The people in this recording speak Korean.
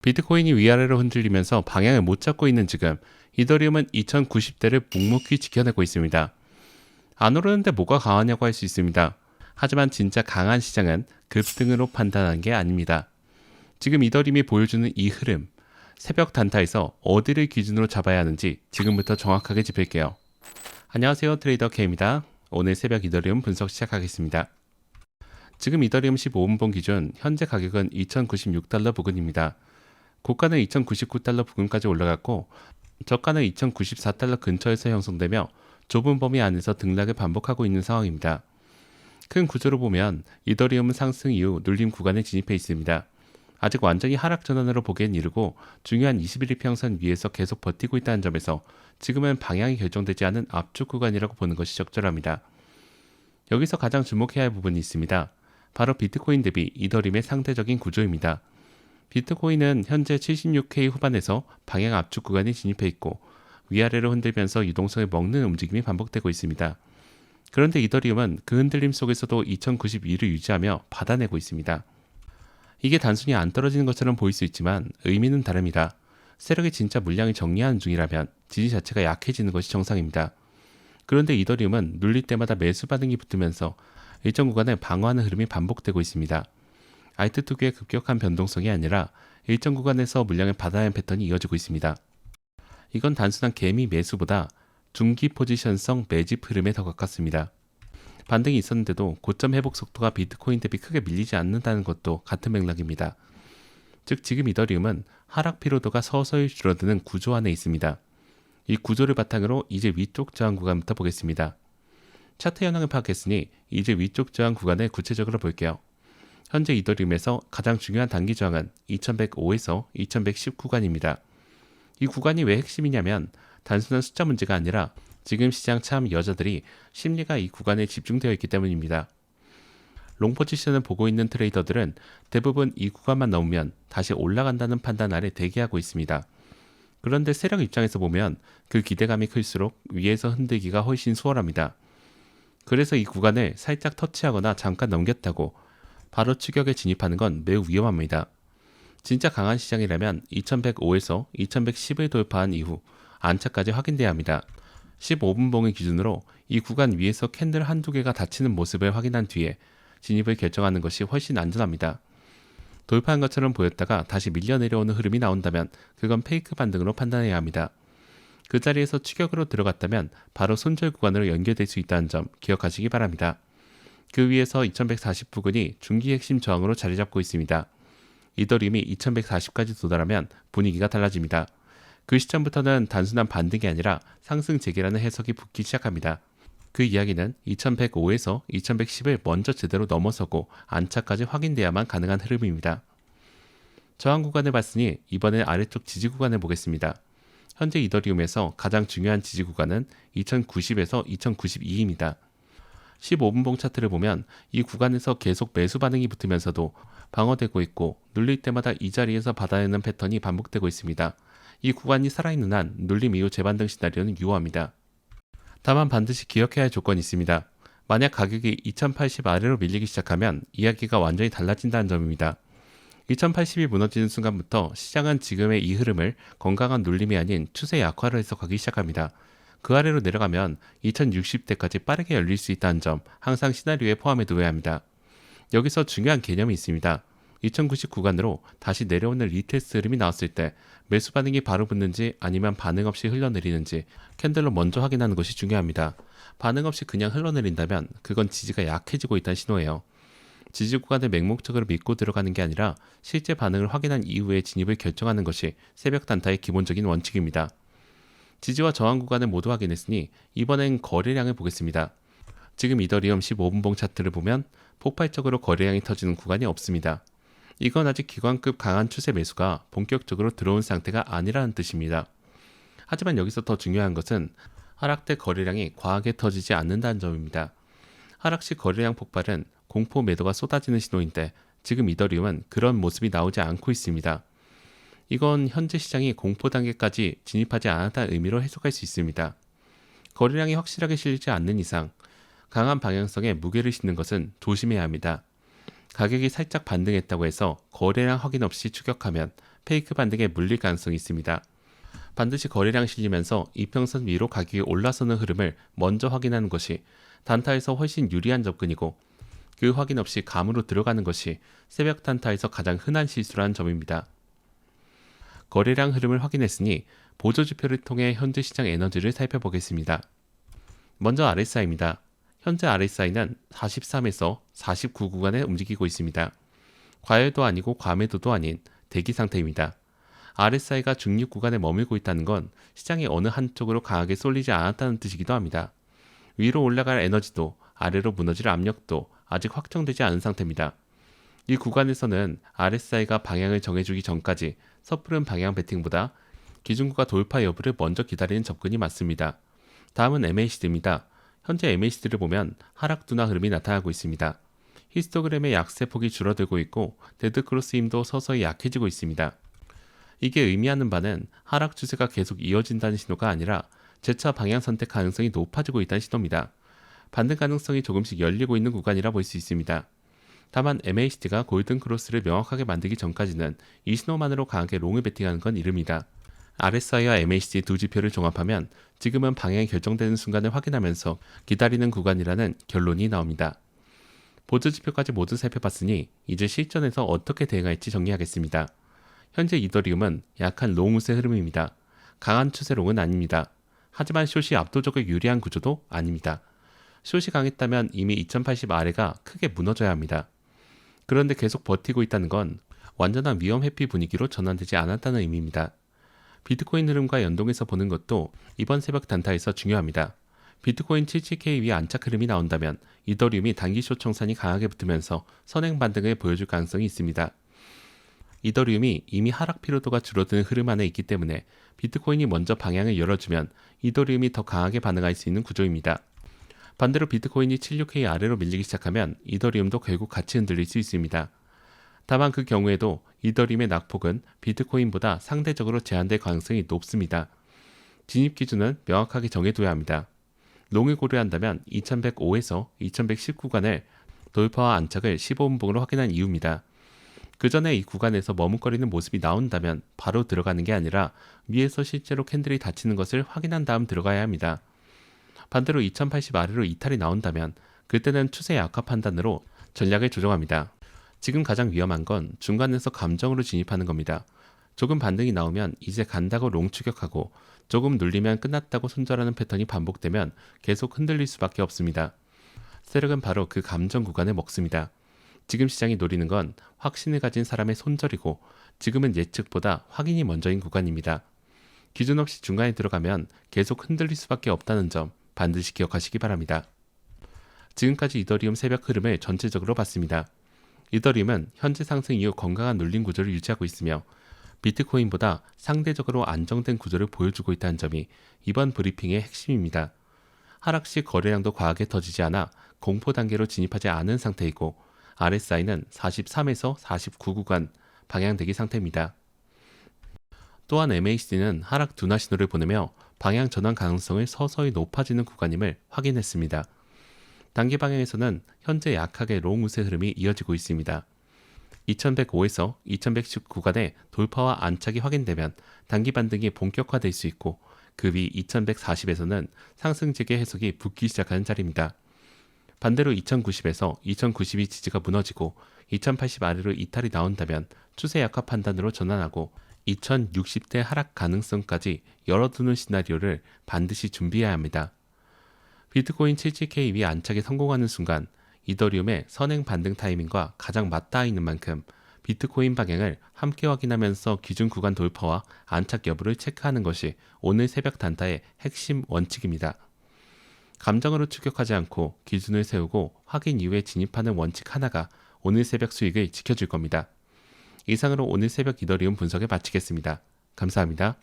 비트코인이 위아래로 흔들리면서 방향을 못 잡고 있는 지금 이더리움은 2090대를 묵묵히 지켜내고 있습니다. 안 오르는데 뭐가 강하냐고 할 수 있습니다. 하지만 진짜 강한 시장은 급등으로 판단한 게 아닙니다. 지금 이더리움이 보여주는 이 흐름, 새벽 단타에서 어디를 기준으로 잡아야 하는지 지금부터 정확하게 짚을게요. 안녕하세요, 트레이더 K입니다. 오늘 새벽 이더리움 분석 시작하겠습니다. 지금 이더리움 15분봉 기준 현재 가격은 2096달러 부근입니다. 고가는 2099달러 부근까지 올라갔고 저가는 2094달러 근처에서 형성되며 좁은 범위 안에서 등락을 반복하고 있는 상황입니다. 큰 구조로 보면 이더리움은 상승 이후 눌림 구간에 진입해 있습니다. 아직 완전히 하락 전환으로 보기엔 이르고 중요한 21일 평선 위에서 계속 버티고 있다는 점에서 지금은 방향이 결정되지 않은 압축 구간이라고 보는 것이 적절합니다. 여기서 가장 주목해야 할 부분이 있습니다. 바로 비트코인 대비 이더리움의 상대적인 구조입니다. 비트코인은 현재 76K 후반에서 방향 압축 구간에 진입해 있고 위아래로 흔들면서 유동성을 먹는 움직임이 반복되고 있습니다. 그런데 이더리움은 그 흔들림 속에서도 2092를 유지하며 받아내고 있습니다. 이게 단순히 안 떨어지는 것처럼 보일 수 있지만 의미는 다릅니다. 세력이 진짜 물량을 정리하는 중이라면 지지 자체가 약해지는 것이 정상입니다. 그런데 이더리움은 눌릴 때마다 매수 반응이 붙으면서 일정 구간을 방어하는 흐름이 반복되고 있습니다. 알트2의 급격한 변동성이 아니라 일정 구간에서 물량을 받아내는 패턴이 이어지고 있습니다. 이건 단순한 개미 매수보다 중기 포지션성 매집 흐름에 더 가깝습니다. 반등이 있었는데도 고점 회복 속도가 비트코인 대비 크게 밀리지 않는다는 것도 같은 맥락입니다. 즉 지금 이더리움은 하락 피로도가 서서히 줄어드는 구조 안에 있습니다. 이 구조를 바탕으로 이제 위쪽 저항 구간부터 보겠습니다. 차트 현황을 파악했으니 이제 위쪽 저항 구간을 구체적으로 볼게요. 현재 이더리움에서 가장 중요한 단기 저항은 2105에서 2110 구간입니다. 이 구간이 왜 핵심이냐면 단순한 숫자 문제가 아니라 지금 시장 참 여자들이 심리가 이 구간에 집중되어 있기 때문입니다. 롱 포지션을 보고 있는 트레이더들은 대부분 이 구간만 넘으면 다시 올라간다는 판단 아래 대기하고 있습니다. 그런데 세력 입장에서 보면 그 기대감이 클수록 위에서 흔들기가 훨씬 수월합니다. 그래서 이 구간을 살짝 터치하거나 잠깐 넘겼다고 바로 추격에 진입하는 건 매우 위험합니다. 진짜 강한 시장이라면 2105에서 2110을 돌파한 이후 안착까지 확인돼야 합니다. 15분봉을 기준으로 이 구간 위에서 캔들 한두 개가 닫히는 모습을 확인한 뒤에 진입을 결정하는 것이 훨씬 안전합니다. 돌파한 것처럼 보였다가 다시 밀려 내려오는 흐름이 나온다면 그건 페이크 반등으로 판단해야 합니다. 그 자리에서 추격으로 들어갔다면 바로 손절 구간으로 연결될 수 있다는 점 기억하시기 바랍니다. 그 위에서 2140 부근이 중기 핵심 저항으로 자리 잡고 있습니다. 이더리움이 2140까지 도달하면 분위기가 달라집니다. 그 시점부터는 단순한 반등이 아니라 상승 재개라는 해석이 붙기 시작합니다. 그 이야기는 2105에서 2110을 먼저 제대로 넘어서고 안착까지 확인돼야만 가능한 흐름입니다. 저항 구간을 봤으니 이번엔 아래쪽 지지 구간을 보겠습니다. 현재 이더리움에서 가장 중요한 지지 구간은 2090에서 2092입니다. 15분봉 차트를 보면 이 구간에서 계속 매수 반응이 붙으면서도 방어되고 있고 눌릴 때마다 이 자리에서 받아내는 패턴이 반복되고 있습니다. 이 구간이 살아있는 한 눌림 이후 재반등 시나리오는 유효합니다. 다만 반드시 기억해야 할 조건이 있습니다. 만약 가격이 2080 아래로 밀리기 시작하면 이야기가 완전히 달라진다는 점입니다. 2080이 무너지는 순간부터 시장은 지금의 이 흐름을 건강한 눌림이 아닌 추세 약화로 해석하기 시작합니다. 그 아래로 내려가면 2060대까지 빠르게 열릴 수 있다는 점 항상 시나리오에 포함해 두어야 합니다. 여기서 중요한 개념이 있습니다. 2090 구간으로 다시 내려오는 리테스트 흐름이 나왔을 때 매수 반응이 바로 붙는지 아니면 반응 없이 흘러내리는지 캔들로 먼저 확인하는 것이 중요합니다. 반응 없이 그냥 흘러내린다면 그건 지지가 약해지고 있다는 신호예요. 지지 구간을 맹목적으로 믿고 들어가는 게 아니라 실제 반응을 확인한 이후에 진입을 결정하는 것이 새벽 단타의 기본적인 원칙입니다. 지지와 저항 구간을 모두 확인했으니 이번엔 거래량을 보겠습니다. 지금 이더리움 15분봉 차트를 보면 폭발적으로 거래량이 터지는 구간이 없습니다. 이건 아직 기관급 강한 추세 매수가 본격적으로 들어온 상태가 아니라는 뜻입니다. 하지만 여기서 더 중요한 것은 하락 때 거래량이 과하게 터지지 않는다는 점입니다. 하락 시 거래량 폭발은 공포 매도가 쏟아지는 신호인데 지금 이더리움은 그런 모습이 나오지 않고 있습니다. 이건 현재 시장이 공포 단계까지 진입하지 않았다는 의미로 해석할 수 있습니다. 거래량이 확실하게 실리지 않는 이상 강한 방향성에 무게를 싣는 것은 조심해야 합니다. 가격이 살짝 반등했다고 해서 거래량 확인 없이 추격하면 페이크 반등에 물릴 가능성이 있습니다. 반드시 거래량 실리면서 이평선 위로 가격이 올라서는 흐름을 먼저 확인하는 것이 단타에서 훨씬 유리한 접근이고, 그 확인 없이 감으로 들어가는 것이 새벽 단타에서 가장 흔한 실수라는 점입니다. 거래량 흐름을 확인했으니 보조지표를 통해 현재 시장 에너지를 살펴보겠습니다. 먼저 RSI입니다. 현재 RSI는 43에서 49 구간에 움직이고 있습니다. 과열도 아니고 과매도도 아닌 대기 상태입니다. RSI가 중립 구간에 머물고 있다는 건 시장이 어느 한쪽으로 강하게 쏠리지 않았다는 뜻이기도 합니다. 위로 올라갈 에너지도 아래로 무너질 압력도 아직 확정되지 않은 상태입니다. 이 구간에서는 RSI가 방향을 정해주기 전까지 섣부른 방향 베팅보다 기준구가 돌파 여부를 먼저 기다리는 접근이 맞습니다. 다음은 MACD입니다. 현재 MACD를 보면 하락 둔화 흐름이 나타나고 있습니다. 히스토그램의 약세폭이 줄어들고 있고 데드크로스 힘도 서서히 약해지고 있습니다. 이게 의미하는 바는 하락 추세가 계속 이어진다는 신호가 아니라 재차 방향 선택 가능성이 높아지고 있다는 신호입니다. 반등 가능성이 조금씩 열리고 있는 구간이라 볼 수 있습니다. 다만 MACD가 골든 크로스를 명확하게 만들기 전까지는 이 신호만으로 강하게 롱을 베팅하는 건 이릅니다. RSI와 MACD 두 지표를 종합하면 지금은 방향이 결정되는 순간을 확인하면서 기다리는 구간이라는 결론이 나옵니다. 보조지표까지 모두 살펴봤으니 이제 실전에서 어떻게 대응할지 정리하겠습니다. 현재 이더리움은 약한 롱 우세 흐름입니다. 강한 추세롱은 아닙니다. 하지만 숏이 압도적으로 유리한 구조도 아닙니다. 숏이 강했다면 이미 2080 아래가 크게 무너져야 합니다. 그런데 계속 버티고 있다는 건 완전한 위험 회피 분위기로 전환되지 않았다는 의미입니다. 비트코인 흐름과 연동해서 보는 것도 이번 새벽 단타에서 중요합니다. 비트코인 77K 위 안착 흐름이 나온다면 이더리움이 단기 숏 청산이 강하게 붙으면서 선행 반등을 보여줄 가능성이 있습니다. 이더리움이 이미 하락 피로도가 줄어드는 흐름 안에 있기 때문에 비트코인이 먼저 방향을 열어주면 이더리움이 더 강하게 반응할 수 있는 구조입니다. 반대로 비트코인이 76K 아래로 밀리기 시작하면 이더리움도 결국 같이 흔들릴 수 있습니다. 다만 그 경우에도 이더리움의 낙폭은 비트코인보다 상대적으로 제한될 가능성이 높습니다. 진입 기준은 명확하게 정해둬야 합니다. 롱을 고려한다면 2105에서 2110 구간을 돌파와 안착을 15분봉으로 확인한 이유입니다. 그 전에 이 구간에서 머뭇거리는 모습이 나온다면 바로 들어가는 게 아니라 위에서 실제로 캔들이 닫히는 것을 확인한 다음 들어가야 합니다. 반대로 2080 아래로 이탈이 나온다면 그때는 추세 약화 판단으로 전략을 조정합니다. 지금 가장 위험한 건 중간에서 감정으로 진입하는 겁니다. 조금 반등이 나오면 이제 간다고 롱 추격하고 조금 눌리면 끝났다고 손절하는 패턴이 반복되면 계속 흔들릴 수밖에 없습니다. 세력은 바로 그 감정 구간에 먹습니다. 지금 시장이 노리는 건 확신을 가진 사람의 손절이고 지금은 예측보다 확인이 먼저인 구간입니다. 기준 없이 중간에 들어가면 계속 흔들릴 수밖에 없다는 점 반드시 기억하시기 바랍니다. 지금까지 이더리움 새벽 흐름을 전체적으로 봤습니다. 이더리움은 현재 상승 이후 건강한 눌림 구조를 유지하고 있으며 비트코인보다 상대적으로 안정된 구조를 보여주고 있다는 점이 이번 브리핑의 핵심입니다. 하락 시 거래량도 과하게 터지지 않아 공포 단계로 진입하지 않은 상태이고 RSI는 43에서 49 구간 방향대기 상태입니다. 또한 MACD는 하락 둔화 신호를 보내며 방향 전환 가능성을 서서히 높아지는 구간임을 확인했습니다. 단기 방향에서는 현재 약하게 롱 우세 흐름이 이어지고 있습니다. 2105에서 2110 구간의 돌파와 안착이 확인되면 단기 반등이 본격화될 수 있고 그 위 2140에서는 상승 재개 해석이 붙기 시작하는 자리입니다. 반대로 2090에서 2092 지지가 무너지고 2080 아래로 이탈이 나온다면 추세 약화 판단으로 전환하고 2060대 하락 가능성까지 열어두는 시나리오를 반드시 준비해야 합니다. 비트코인 77K 위 안착에 성공하는 순간 이더리움의 선행 반등 타이밍과 가장 맞닿아 있는 만큼 비트코인 방향을 함께 확인하면서 기준 구간 돌파와 안착 여부를 체크하는 것이 오늘 새벽 단타의 핵심 원칙입니다. 감정으로 추격하지 않고 기준을 세우고 확인 이후에 진입하는 원칙 하나가 오늘 새벽 수익을 지켜줄 겁니다. 이상으로 오늘 새벽 이더리움 분석을 마치겠습니다. 감사합니다.